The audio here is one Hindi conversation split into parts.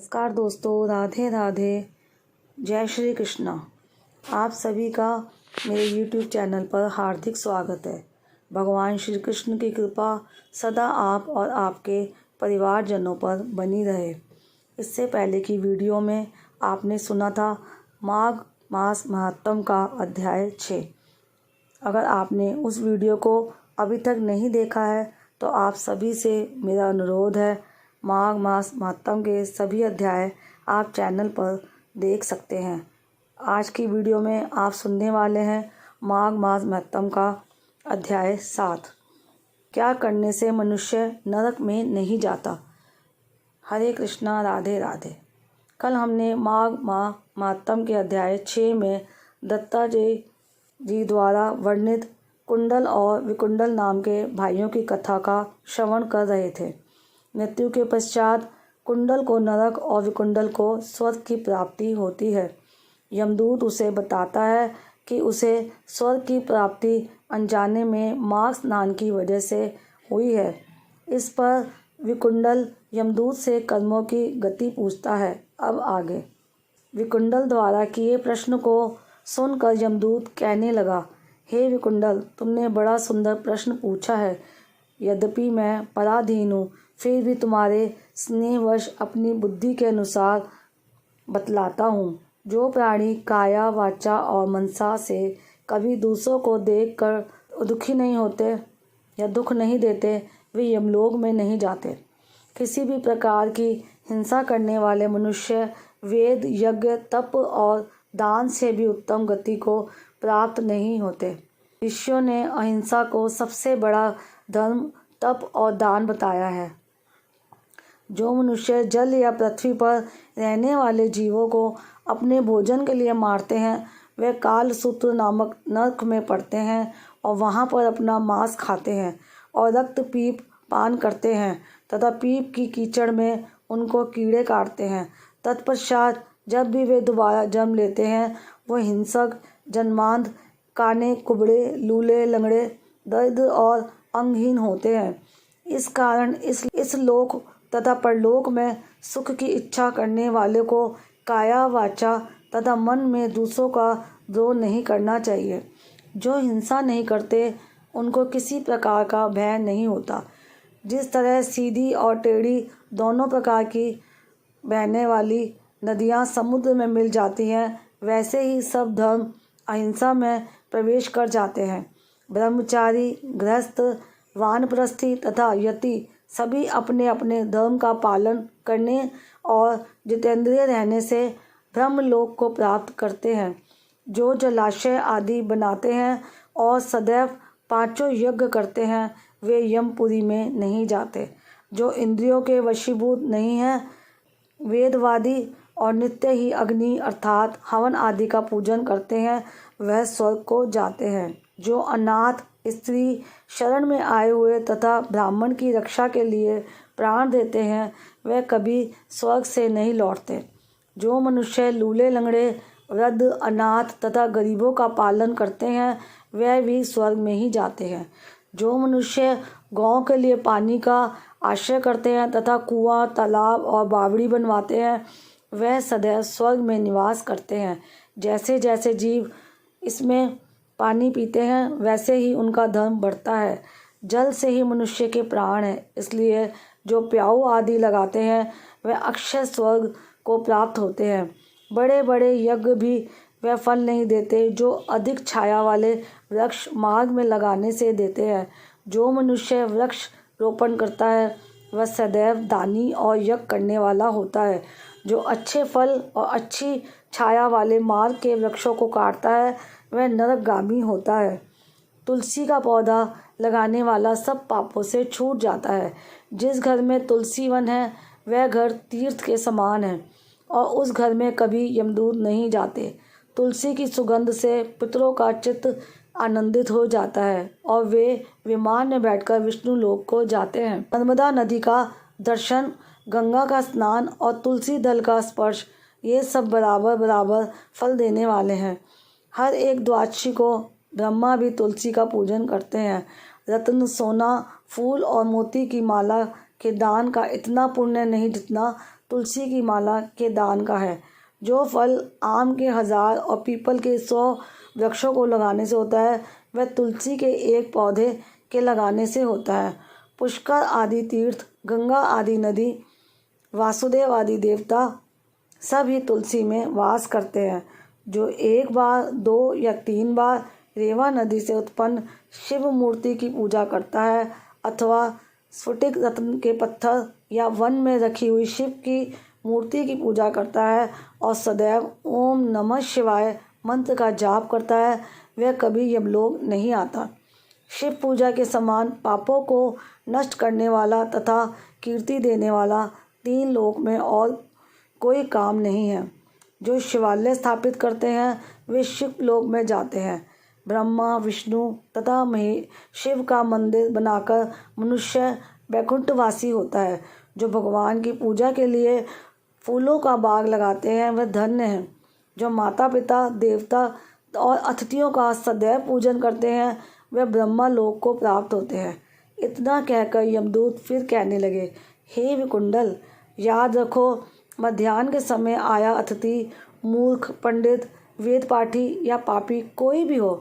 नमस्कार दोस्तों, राधे राधे, जय श्री कृष्णा। आप सभी का मेरे YouTube चैनल पर हार्दिक स्वागत है। भगवान श्री कृष्ण की कृपा सदा आप और आपके परिवारजनों पर बनी रहे। इससे पहले की वीडियो में आपने सुना था माघ मास महात्म का अध्याय 6। अगर आपने उस वीडियो को अभी तक नहीं देखा है तो आप सभी से मेरा अनुरोध है, माघ मास महात्म के सभी अध्याय आप चैनल पर देख सकते हैं। आज की वीडियो में आप सुनने वाले हैं माघ मास महात्म का अध्याय 7। क्या करने से मनुष्य नरक में नहीं जाता। हरे कृष्णा, राधे राधे। कल हमने माघ माह महात्म के अध्याय 6 में दत्तात्रेय जी द्वारा वर्णित कुंडल और विकुंडल नाम के भाइयों की कथा का श्रवण कर रहे थे। मृत्यु के पश्चात कुंडल को नरक और विकुंडल को स्वर्ग की प्राप्ति होती है। यमदूत उसे बताता है कि उसे स्वर्ग की प्राप्ति अनजाने में माघ स्नान की वजह से हुई है। इस पर विकुंडल यमदूत से कर्मों की गति पूछता है। अब आगे। विकुंडल द्वारा किए प्रश्न को सुनकर यमदूत कहने लगा, हे विकुंडल, तुमने बड़ा सुंदर प्रश्न पूछा है। यद्यपि मैं पराधीन हूँ, फिर भी तुम्हारे स्नेहवश अपनी बुद्धि के अनुसार बतलाता हूँ। जो प्राणी काया, वाचा और मनसा से कभी दूसरों को देखकर दुखी नहीं होते या दुख नहीं देते, वे यमलोक में नहीं जाते। किसी भी प्रकार की हिंसा करने वाले मनुष्य वेद, यज्ञ, तप और दान से भी उत्तम गति को प्राप्त नहीं होते। ऋषियों ने अहिंसा को सबसे बड़ा धर्म, तप और दान बताया है। जो मनुष्य जल या पृथ्वी पर रहने वाले जीवों को अपने भोजन के लिए मारते हैं, वे कालसूत्र नामक नरक में पड़ते हैं और वहाँ पर अपना मांस खाते हैं और रक्त पीप पान करते हैं तथा पीप की कीचड़ में उनको कीड़े काटते हैं। तत्पश्चात जब भी वे दोबारा जन्म लेते हैं, वह हिंसक, जन्मांध, काने, कुबड़े, लूले, लंगड़े, दरिद्र और अंगहीन होते हैं। इस कारण इस लोक तथा परलोक में सुख की इच्छा करने वाले को काया, वाचा तथा मन में दूसरों का द्रोह नहीं करना चाहिए। जो हिंसा नहीं करते उनको किसी प्रकार का भय नहीं होता। जिस तरह सीधी और टेढ़ी दोनों प्रकार की बहने वाली नदियाँ समुद्र में मिल जाती हैं, वैसे ही सब धर्म अहिंसा में प्रवेश कर जाते हैं। ब्रह्मचारी, गृहस्थ, वानप्रस्थी तथा यति सभी अपने अपने धर्म का पालन करने और जितेंद्रिय रहने से ब्रह्मलोक को प्राप्त करते हैं। जो जलाशय आदि बनाते हैं और सदैव पांचों यज्ञ करते हैं, वे यमपुरी में नहीं जाते। जो इंद्रियों के वशीभूत नहीं हैं, वेदवादी और नित्य ही अग्नि अर्थात हवन आदि का पूजन करते हैं, वह स्वर्ग को जाते हैं। जो अनाथ, स्त्री, शरण में आए हुए तथा ब्राह्मण की रक्षा के लिए प्राण देते हैं, वह कभी स्वर्ग से नहीं लौटते। जो मनुष्य लूले, लंगड़े, वृद्ध, अनाथ तथा गरीबों का पालन करते हैं, वह भी स्वर्ग में ही जाते हैं। जो मनुष्य गौ के लिए पानी का आश्रय करते हैं तथा कुआं, तालाब और बावड़ी बनवाते हैं, वह सदैव स्वर्ग में निवास करते हैं। जैसे जैसे जीव इसमें पानी पीते हैं, वैसे ही उनका धर्म बढ़ता है। जल से ही मनुष्य के प्राण है, इसलिए जो प्याऊ आदि लगाते हैं, वह अक्षय स्वर्ग को प्राप्त होते हैं। बड़े बड़े यज्ञ भी वह फल नहीं देते जो अधिक छाया वाले वृक्ष मार्ग में लगाने से देते हैं। जो मनुष्य वृक्ष रोपण करता है, वह सदैव दानी और यज्ञ करने वाला होता है। जो अच्छे फल और अच्छी छाया वाले मार्ग के वृक्षों को काटता है, वह नरकगामी होता है। तुलसी का पौधा लगाने वाला सब पापों से छूट जाता है। जिस घर में तुलसी वन है, वह घर तीर्थ के समान है और उस घर में कभी यमदूत नहीं जाते। तुलसी की सुगंध से पितरों का चित्त आनंदित हो जाता है और वे विमान में बैठकर विष्णु लोक को जाते हैं। नर्मदा नदी का दर्शन, गंगा का स्नान और तुलसी दल का स्पर्श, ये सब बराबर बराबर फल देने वाले हैं। हर एक द्वादशी को ब्रह्मा भी तुलसी का पूजन करते हैं। रत्न, सोना, फूल और मोती की माला के दान का इतना पुण्य नहीं जितना तुलसी की माला के दान का है। जो फल आम के 1000 और पीपल के 100 वृक्षों को लगाने से होता है, वह तुलसी के एक पौधे के लगाने से होता है। पुष्कर आदि तीर्थ, गंगा आदि नदी, वासुदेव आदि देवता सब ही तुलसी में वास करते हैं। जो एक बार, 2 या 3 बार रेवा नदी से उत्पन्न शिव मूर्ति की पूजा करता है अथवा स्फटिक रत्न के पत्थर या वन में रखी हुई शिव की मूर्ति की पूजा करता है और सदैव ओम नमः शिवाय मंत्र का जाप करता है, वह कभी यमलोक नहीं आता। शिव पूजा के समान पापों को नष्ट करने वाला तथा कीर्ति देने वाला 3 लोक में और कोई काम नहीं है। जो शिवालय स्थापित करते हैं वे शिव लोक में जाते हैं। ब्रह्मा, विष्णु तथा शिव का मंदिर बनाकर मनुष्य वैकुंठवासी होता है। जो भगवान की पूजा के लिए फूलों का बाग लगाते हैं वह धन्य हैं। जो माता पिता, देवता और अतिथियों का सदैव पूजन करते हैं वह ब्रह्मा लोक को प्राप्त होते हैं। इतना कहकर यमदूत फिर कहने लगे, हे विकुंडल, याद रखो, मध्याह्न के समय आया अतिथि, मूर्ख, पंडित, वेद पाठी या पापी कोई भी हो,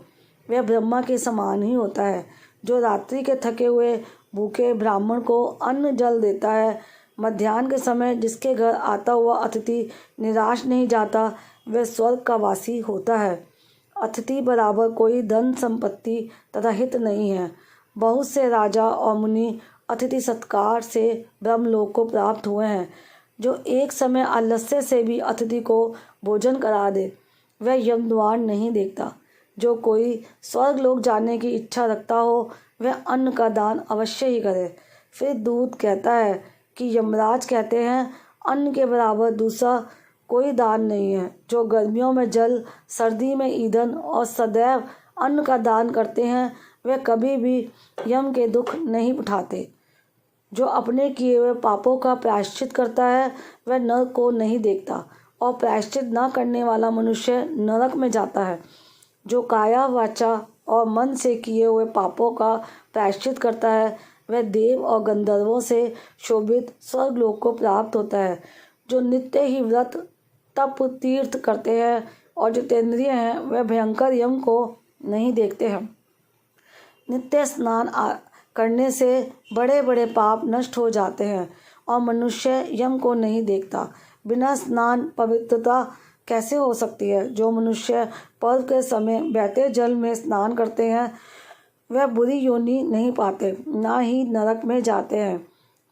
वह ब्रह्मा के समान ही होता है। जो रात्रि के थके हुए भूखे ब्राह्मण को अन्न जल देता है, मध्याह्न के समय जिसके घर आता हुआ अतिथि निराश नहीं जाता, वह स्वर्ग का वासी होता है। अतिथि बराबर कोई धन संपत्ति तथा हित नहीं है। बहुत से राजा और मुनि अतिथि सत्कार से ब्रह्मलोक को प्राप्त हुए हैं। जो एक समय आलस्य से भी अतिथि को भोजन करा दे, वह यमद्वार नहीं देखता। जो कोई स्वर्गलोक जाने की इच्छा रखता हो, वह अन्न का दान अवश्य ही करे। फिर दूत कहता है कि यमराज कहते हैं, अन्न के बराबर दूसरा कोई दान नहीं है। जो गर्मियों में जल, सर्दी में ईंधन और सदैव अन्न का दान करते हैं, वे कभी भी यम के दुख नहीं उठाते। जो अपने किए हुए पापों का प्रायश्चित करता है वह नरक को नहीं देखता और प्रायश्चित न करने वाला मनुष्य नरक में जाता है। जो काया, वाचा और मन से किए हुए पापों का प्रायश्चित करता है वह देव और गंधर्वों से शोभित स्वर्गलोक को प्राप्त होता है। जो नित्य ही व्रत, तप, तीर्थ करते हैं और जितेंद्रिय हैं वह भयंकर यम को नहीं देखते हैं। नित्य स्नान करने से बड़े बड़े पाप नष्ट हो जाते हैं और मनुष्य यम को नहीं देखता। बिना स्नान पवित्रता कैसे हो सकती है? जो मनुष्य पर्व के समय बहते जल में स्नान करते हैं वह बुरी योनि नहीं पाते, ना ही नरक में जाते हैं।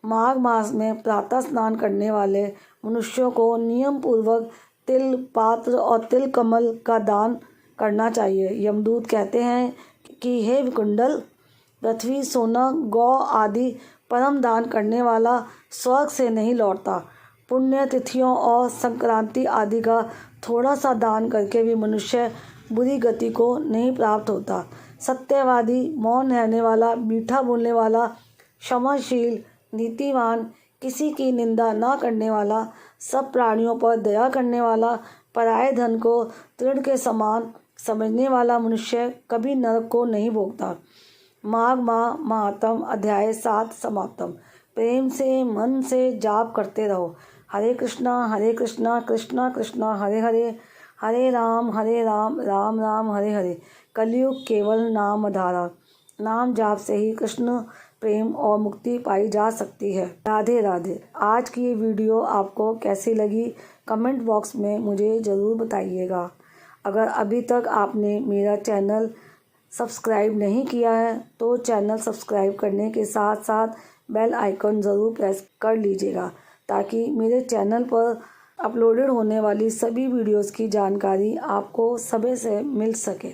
माघ मास में प्रातः स्नान करने वाले मनुष्यों को नियम पूर्वक तिल, पात्र और तिल कमल का दान करना चाहिए। यमदूत कहते हैं कि हे विकुंडल, पृथ्वी, सोना, गौ आदि परम दान करने वाला स्वर्ग से नहीं लौटता। पुण्य तिथियों और संक्रांति आदि का थोड़ा सा दान करके भी मनुष्य बुरी गति को नहीं प्राप्त होता। सत्यवादी, मौन रहने वाला, मीठा बोलने वाला, क्षमाशील, नीतिवान, किसी की निंदा न करने वाला, सब प्राणियों पर दया करने वाला, पराये धन को तृण के समान समझने वाला मनुष्य कभी नरक को नहीं भोगता। माघ माह महात्म अध्याय 7 समाप्तम। प्रेम से मन से जाप करते रहो। हरे कृष्णा कृष्णा कृष्णा हरे हरे, हरे राम राम राम हरे हरे। कलयुग केवल नाम आधारा। नाम जाप से ही कृष्ण प्रेम और मुक्ति पाई जा सकती है। राधे राधे। आज की ये वीडियो आपको कैसी लगी कमेंट बॉक्स में मुझे ज़रूर बताइएगा। अगर अभी तक आपने मेरा चैनल सब्सक्राइब नहीं किया है तो चैनल सब्सक्राइब करने के साथ साथ बेल आइकन ज़रूर प्रेस कर लीजिएगा ताकि मेरे चैनल पर अपलोडेड होने वाली सभी वीडियोस की जानकारी आपको समय से मिल सके।